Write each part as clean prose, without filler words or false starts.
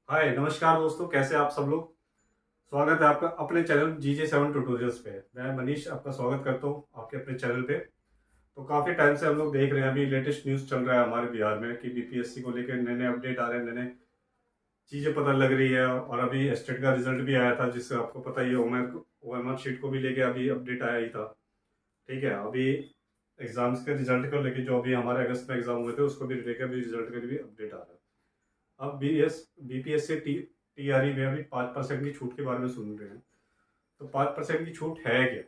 हाय नमस्कार दोस्तों, कैसे आप सब लोग। स्वागत है आपका अपने चैनल GJ7 ट्यूटोरियल्स पे। मैं मनीष आपका स्वागत करता हूँ आपके अपने चैनल पे। तो काफ़ी टाइम से हम लोग देख रहे हैं, अभी लेटेस्ट न्यूज़ चल रहा है हमारे बिहार में कि BPSC को लेकर नए नए अपडेट आ रहे हैं, नए नए चीज़ें पता लग रही है। और अभी स्टेट का रिजल्ट भी आया था, जिससे आपको पता ही है OMR शीट को भी लेके अभी अपडेट आया ही था। ठीक है, अभी एग्जाम्स के रिजल्ट को लेके जो अभी हमारे अगस्त में एग्जाम हुए थे उसको भी लेकर भी रिजल्ट का भी अपडेट आ रहा है। अब BPSC TRE में अभी 5% की छूट के बारे में सुन रहे हैं। तो 5% की छूट है क्या,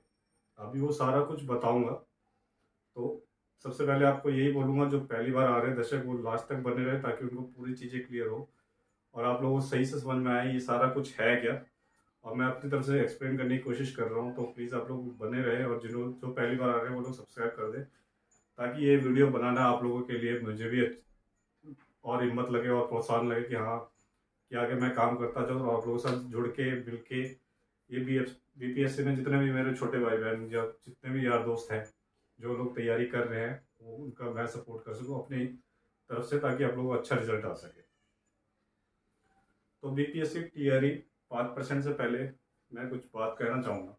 अभी वो सारा कुछ बताऊंगा। तो सबसे पहले आपको यही बोलूंगा, जो पहली बार आ रहे हैं दर्शक वो लास्ट तक बने रहे ताकि उनको पूरी चीज़ें क्लियर हो और आप लोगों को सही से समझ में आए ये सारा कुछ है क्या। और मैं अपनी तरफ से एक्सप्लेन करने की कोशिश कर रहा हूँ, तो प्लीज़ आप लोग बने रहे और जो पहली बार आ रहे हैं वो लोग सब्सक्राइब कर दें, ताकि ये वीडियो बनाना आप लोगों के लिए मुझे भी और हिम्मत लगे और प्रोत्साहन लगे कि हाँ, कि आगे मैं काम करता जाऊँ और आप लोगों के साथ जुड़ के मिल के ये BPSC में जितने भी मेरे छोटे भाई बहन या जितने भी यार दोस्त हैं जो लोग तैयारी कर रहे हैं, वो उनका मैं सपोर्ट कर सकूँ अपनी तरफ से, ताकि आप लोगों को अच्छा रिजल्ट आ सके। तो BPSC TRE 5% से पहले मैं कुछ बात कहना चाहूँगा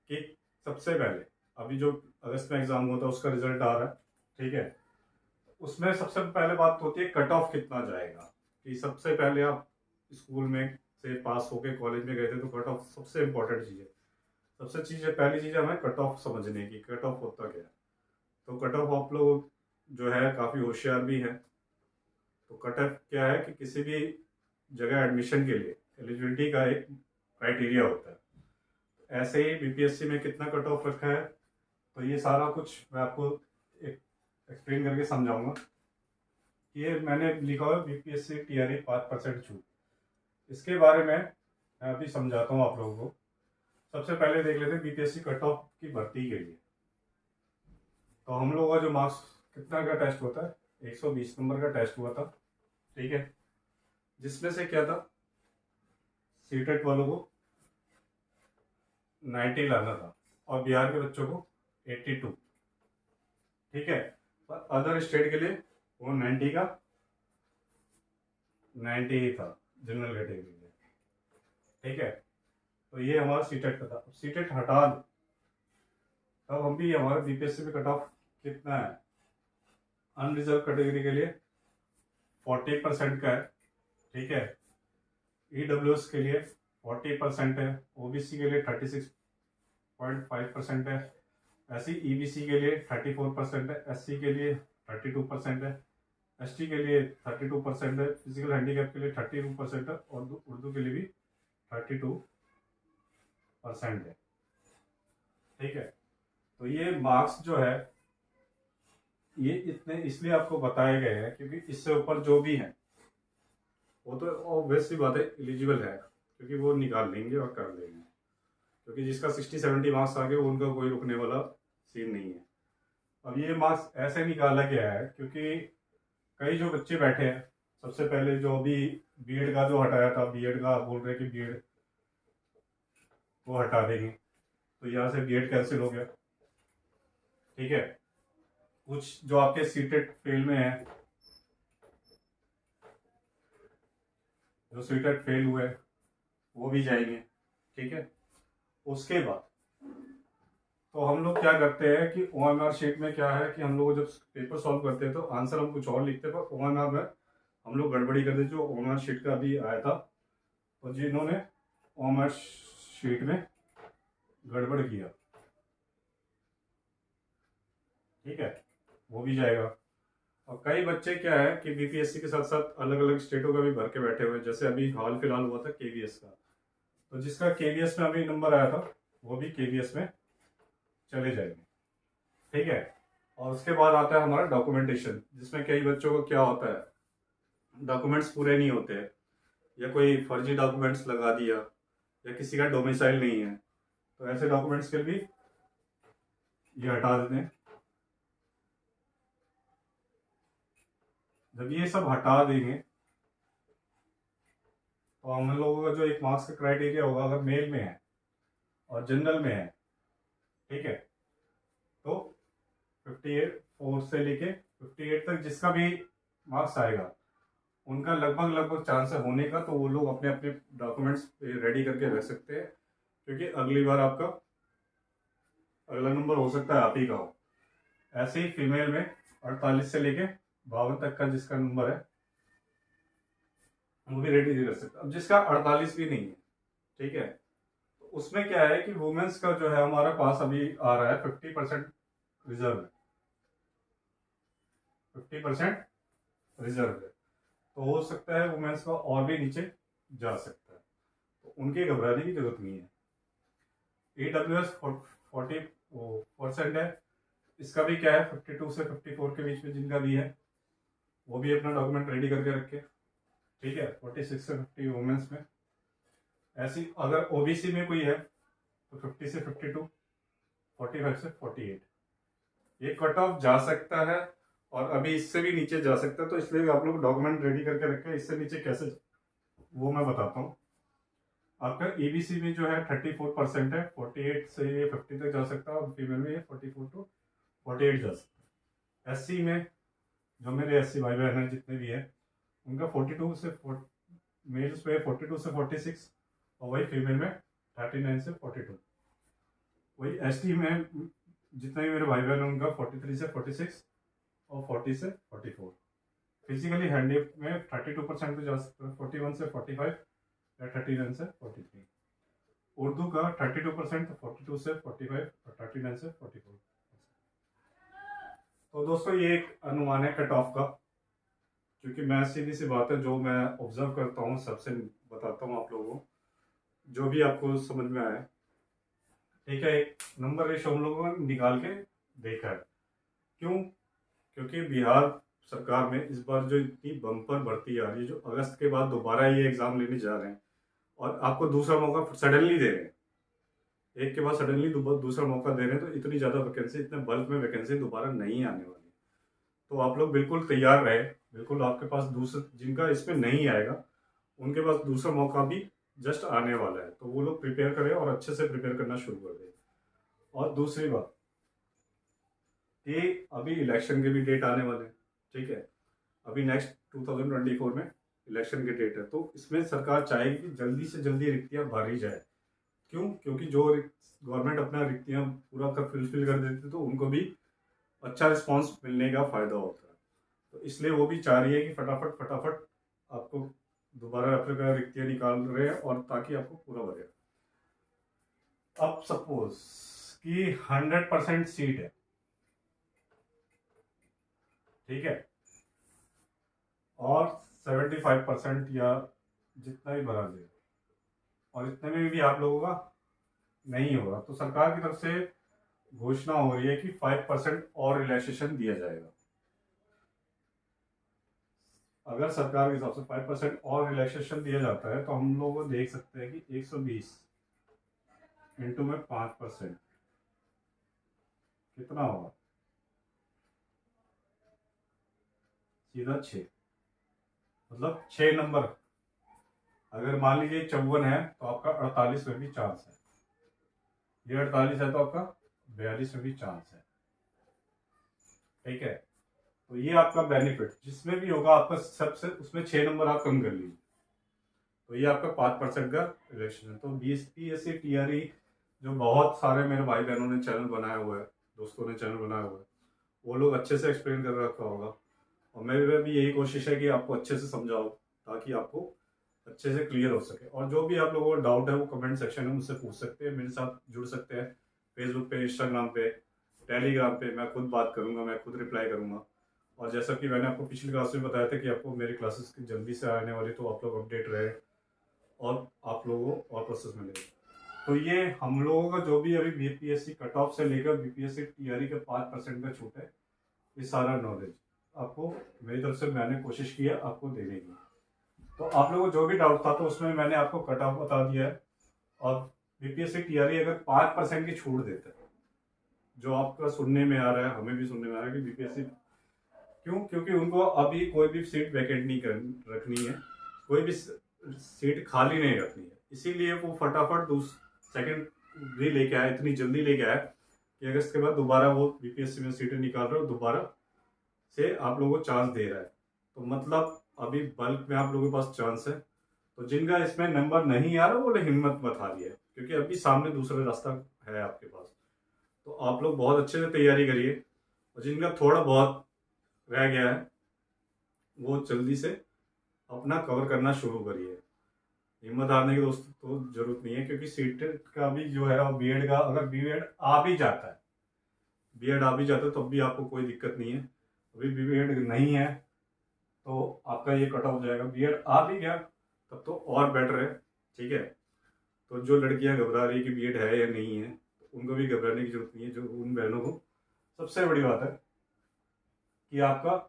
कि सबसे पहले अभी जो अगस्त में एग्ज़ाम हुआ था उसका रिजल्ट आ रहा है। ठीक है, उसमें सबसे पहले बात होती है कट ऑफ कितना जाएगा। कि सबसे पहले आप स्कूल में से पास होके कॉलेज में गए थे तो कट ऑफ सबसे इम्पोर्टेंट चीज़ है। सबसे पहली चीज़ है हमें कट ऑफ समझने की, कट ऑफ होता क्या है। तो कट ऑफ आप लोग जो है काफ़ी होशियार भी है। तो कट ऑफ क्या है कि किसी भी जगह एडमिशन के लिए एलिजिबिलिटी का एक क्राइटेरिया होता है। ऐसे ही BPSC में कितना कट ऑफ रखा है, तो ये सारा कुछ मैं आपको एक एक्सप्लेन करके समझाऊंगा। ये मैंने लिखा हुआ BPSC TRE 5% छूट, इसके बारे में मैं अभी समझाता हूँ आप लोगों को। सबसे पहले देख लेते हैं BPSC कट ऑफ की भर्ती के लिए। तो हम लोगों का जो मार्क्स कितना का टेस्ट होता है, 120 नंबर का टेस्ट हुआ था। ठीक है, जिसमें से क्या था, सीटेट वालों को 90 लाना था और बिहार के बच्चों को 82। ठीक है, पर अदर स्टेट के लिए वो 90 का 90 ही था, जनरल कैटेगरी में। ठीक है, तो ये हमारा सीटेट का था। सीटेट हटा दो, तब हम भी हमारा BPSC में कट ऑफ कितना है, अनरिजर्व कैटेगरी के लिए 40% का है। ठीक है, EWS के लिए 40% है, OBC के लिए 36.5% है, ऐसी EBC के लिए 34% है, SC के लिए 32% है, ST के लिए 32% है, फिजिकल हैंडीकैप के लिए 32% है और उर्दू के लिए भी 32% है। ठीक है, तो ये मार्क्स जो है ये इतने इसलिए आपको बताए गए हैं क्योंकि इससे ऊपर जो भी है वो तो ऑब्वियस सी बात है एलिजिबल है, क्योंकि वो निकाल लेंगे और कर लेंगे। क्योंकि जिसका 60-70 मार्क्स आ गए उनका कोई रुकने वाला सीन नहीं है। अब ये मार्क्स ऐसे निकाला गया है क्योंकि कई जो बच्चे बैठे हैं, सबसे पहले जो अभी बीएड का जो हटाया था, बीएड का बोल रहे कि बीएड वो हटा देंगे, तो यहाँ से बीएड कैंसिल हो गया। ठीक है, कुछ जो आपके सीटेट फेल में है, जो सीटेट फेल हुए वो भी जाएंगे। ठीक है, उसके बाद तो हम लोग क्या करते हैं कि OMR शीट में क्या है कि हम लोग जब पेपर सॉल्व करते हैं तो आंसर हम कुछ और लिखते हैं, पर OMR में हम लोग गड़बड़ी करते, जो OMR शीट का अभी आया था। तो जिन्होंने OMR शीट में गड़बड़ किया, ठीक है, वो भी जाएगा। और कई बच्चे क्या है कि BPSC के साथ साथ अलग अलग स्टेटों का भी भर के बैठे हुए हैं, जैसे अभी हाल फिलहाल हुआ था KVS का। तो जिसका KVS में अभी नंबर आया था वो भी KVS में चले जाएंगे। ठीक है, और उसके बाद आता है हमारा डॉक्यूमेंटेशन, जिसमें कई बच्चों को क्या होता है, डॉक्यूमेंट्स पूरे नहीं होते हैं या कोई फर्जी डॉक्यूमेंट्स लगा दिया या किसी का डोमिसाइल नहीं है, तो ऐसे डॉक्यूमेंट्स के भी ये हटा देते हैं। जब ये सब हटा देंगे तो हम लोगों का जो एक मार्क्स का क्राइटेरिया होगा, अगर मेल में है और जनरल में है, ठीक है, तो 58 4 से लेके 58 तक जिसका भी मार्क्स आएगा उनका लगभग लगभग चांस है होने का, तो वो लोग अपने अपने डॉक्यूमेंट्स रेडी करके रख सकते हैं, क्योंकि अगली बार आपका अगला नंबर हो सकता है आप ही का हो। ऐसे ही फीमेल में 48 से लेके 52 तक का जिसका नंबर है वो भी रेडी कर सकता है। अब जिसका 48 भी नहीं है, ठीक है, तो उसमें क्या है कि वुमेन्स का जो है हमारे पास अभी आ रहा है 50% रिजर्व है, 50% रिजर्व है। तो हो सकता है वुमेन्स का और भी नीचे जा सकता है, तो उनके घबराने की जरूरत नहीं है। AWS 40% है, इसका भी क्या है 52 से 54 के बीच में जिनका भी है वो भी अपना डॉक्यूमेंट रेडी करके रखे, ठीक है। 46 से 50 वुमेन्स में। ऐसी अगर ओबीसी में कोई है तो 50 से 52, 45 से 48 ये कट ऑफ जा सकता है, और अभी इससे भी नीचे जा सकता है। तो इसलिए आप लोग डॉक्यूमेंट रेडी करके रखें। इससे नीचे कैसे वो मैं बताता हूँ। आपका ईबीसी में जो है 34% है, 48 से 50 तक जा सकता है, और फीमेल में 44 टू 48 जा सकता है। एससी में जो मेरे एससी भाई बहन हैं जितने भी हैं उनका 42 से मेल्स पे 42 से 46, और वही फीमेल में 39 से 42। वही एसटी में जितने भी मेरे भाई बहन हैं उनका 43 से 46 और 40 से 44। फिजिकली हैंडी में 32% पे जा सकता है, 41 से 45 या 39 से 43। उर्दू का 32%, 42 से 45 और 39 से 44। तो दोस्तों ये एक अनुमान है कट ऑफ का, क्योंकि मैं सीधी सी बात है जो मैं ऑब्जर्व करता हूँ सबसे बताता हूँ आप लोगों को, जो भी आपको समझ में आए, ठीक है। एक नंबर रेशो हम लोगों ने निकाल के देखा है। क्यों? क्योंकि बिहार सरकार में इस बार जो इतनी बम्पर भर्ती आ रही है, जो अगस्त के बाद दोबारा ये एग्जाम लेने जा रहे हैं और आपको दूसरा मौका सडनली दे रहे हैं, एक के बाद सडनली दूसरा मौका दे रहे हैं, तो इतनी ज़्यादा वैकेंसी, इतने बल्क में वैकेंसी दोबारा नहीं आने वाली। तो आप लोग बिल्कुल तैयार रहे, बिल्कुल आपके पास दूसरा जिनका इसमें नहीं आएगा उनके पास दूसरा मौका भी जस्ट आने वाला है, तो वो लोग प्रिपेयर करें और अच्छे से प्रिपेयर करना शुरू कर दें। और दूसरी बात कि अभी इलेक्शन के भी डेट आने वाले हैं, ठीक है। अभी नेक्स्ट 2024 में इलेक्शन के डेट है, तो इसमें सरकार चाहेगी कि जल्दी से जल्दी रिक्तियां भरी जाए। क्यों? क्योंकि जो गवर्नमेंट अपना रिक्तियां पूरा कर फिलफिल कर देती है तो उनको भी अच्छा रिस्पॉन्स मिलने का फायदा होता है। तो इसलिए वो भी चाह रही है कि फटाफट फटाफट आपको दोबारा अपने रिक्तियां निकाल रहे हैं, और ताकि आपको पूरा भरे। अब सपोज कि 100% सीट है, ठीक है, और 75% या जितना भी भरा दे, और इतने में भी आप लोगों का नहीं होगा, तो सरकार की तरफ से घोषणा हो रही है कि 5% और रिलैक्सेशन दिया जाएगा। अगर सरकार के हिसाब से 5% और रिलैक्सेशन दिया जाता है तो हम लोग देख सकते हैं कि 120 इंटू में 5% कितना होगा, सीधा 6, मतलब 6 नंबर। अगर मान लीजिए 54 है तो आपका 48 में भी चांस है, ये 48 है तो आपका 42 में भी चांस है, ठीक है। तो ये आपका बेनिफिट जिसमें भी होगा आपका सबसे, उसमें 6 नंबर आप कम कर लीजिए, तो ये आपका 5% का रिलेक्शन है। तो बीएसपी टीआरई जो बहुत सारे मेरे भाई बहनों ने चैनल बनाया हुआ है, दोस्तों ने चैनल बनाया हुआ है, वो लोग अच्छे से एक्सप्लेन कर रखा होगा, और मेरे भी यही कोशिश है कि आपको अच्छे से समझाओ ताकि आपको अच्छे से क्लियर हो सके। और जो भी आप लोगों को डाउट है वो कमेंट सेक्शन में मुझसे पूछ सकते हैं, मेरे साथ जुड़ सकते हैं फेसबुक पे, इंस्टाग्राम पे, टेलीग्राम पे। मैं खुद बात करूंगा, मैं खुद रिप्लाई करूंगा। और जैसा कि मैंने आपको पिछली क्लास में बताया था कि आपको मेरी क्लासेस जल्दी से आने वाली, तो आप लोग अपडेट रहे और आप लोगों को और प्रोसेस मिलेगा। तो ये हम लोगों का जो भी अभी बीपीएससी कट ऑफ से लेकर बीपीएससी टीआरई का 5% का छूट है, ये सारा नॉलेज आपको मेरी तरफ से मैंने कोशिश की है आपको देने की। तो आप लोगों को जो भी डाउट था तो उसमें मैंने आपको कट ऑफ बता दिया है। और बीपीएससी टीआरई अगर 5% की छूट देता है, जो आपका सुनने में आ रहा है, हमें भी सुनने में आ रहा है कि बीपीएससी, क्यों? क्योंकि उनको अभी कोई भी सीट वैकेंट नहीं रखनी है, कोई भी सीट खाली नहीं रखनी है, इसीलिए वो फटाफट सेकंड भी लेके आया, इतनी जल्दी लेके आया कि अगस्त के बाद दोबारा वो बीपीएससी में सीटें निकाल रहे हो, दोबारा से आप लोगों को चांस दे रहा है। तो मतलब अभी बल्क में आप लोगों के पास चांस है। तो जिनका इसमें नंबर नहीं आ रहा वो लोग हिम्मत मत हारिए, क्योंकि अभी सामने दूसरा रास्ता है आपके पास। तो आप लोग बहुत अच्छे से तैयारी करिए, और जिनका थोड़ा बहुत रह गया है वो जल्दी से अपना कवर करना शुरू करिए। हिम्मत हारने की दोस्त तो जरूरत नहीं है, क्योंकि सीटेट का भी जो है वो बीएड का, अगर बीएड आ भी जाता है, बीएड आ भी जाता है तब भी आपको कोई दिक्कत नहीं है। अभी बीएड नहीं है तो आपका ये कट ऑफ हो जाएगा। बीएड आ भी गया तब तो और बेटर है, ठीक है। तो जो लड़कियां घबरा रही है कि बीएड है या नहीं है, तो उनको भी घबराने की जरूरत नहीं है। जो उन बहनों को सबसे बड़ी बात है कि आपका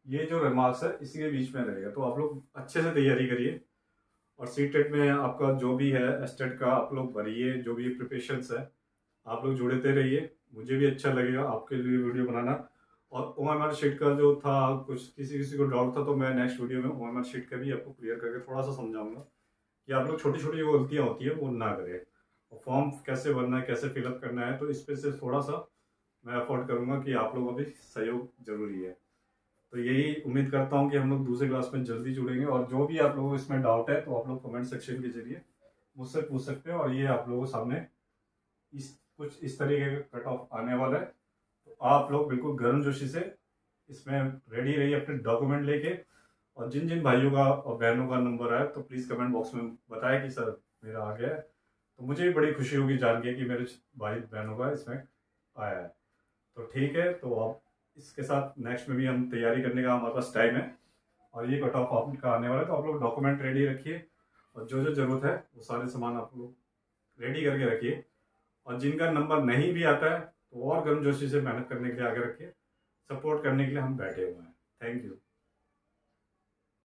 ये जो रिमार्क्स है इसी के बीच में रहेगा, तो आप लोग अच्छे से तैयारी करिए। और सी टेट में आपका जो भी है एस्टेट का आप लोग भरिए, जो भी प्रिपरेशंस है आप लोग जुड़ते रहिए। मुझे भी अच्छा लगेगा आपके लिए वीडियो बनाना। और ओएमआर शीट का जो था, कुछ किसी किसी को डाउट था, तो मैं नेक्स्ट वीडियो में ओएमआर शीट का भी आपको क्लियर करके थोड़ा सा समझाऊंगा कि आप लोग छोटी छोटी जो गलतियाँ होती है वो ना करें। और फॉर्म कैसे भरना है, कैसे फिलअप करना है, तो इस पे से थोड़ा सा मैं अफोर्ड करूंगा कि आप लोगों का भी सहयोग जरूरी है। तो यही उम्मीद करता हूँ कि हम लोग दूसरे क्लास में जल्दी जुड़ेंगे। और जो भी आप लोगों को इसमें डाउट है तो आप लोग कमेंट सेक्शन के जरिए मुझसे पूछ सकते हैं। और ये आप लोगों के सामने कुछ इस तरीके का कट ऑफ आने वाला है, तो आप लोग बिल्कुल गर्मजोशी से इसमें रेडी रहिए अपने डॉक्यूमेंट लेके। और जिन जिन भाइयों का और बहनों का नंबर आया तो प्लीज़ कमेंट बॉक्स में बताएं कि सर मेरा आ गया है। तो मुझे भी बड़ी खुशी होगी जान के कि मेरे भाई बहनों का इसमें आया है। तो ठीक है, तो आप इसके साथ नेक्स्ट में भी हम तैयारी करने का हमारे पास टाइम है। और ये कट ऑफ आपका आने वाला है, तो आप लोग डॉक्यूमेंट रेडी रखिए। और जो जो ज़रूरत है वो सारे सामान आप लोग रेडी करके रखिए। और जिनका नंबर नहीं भी आता है तो और गर्मजोशी से मेहनत करने के लिए आगे रखिए। सपोर्ट करने के लिए हम बैठे हुए हैं। Thank you.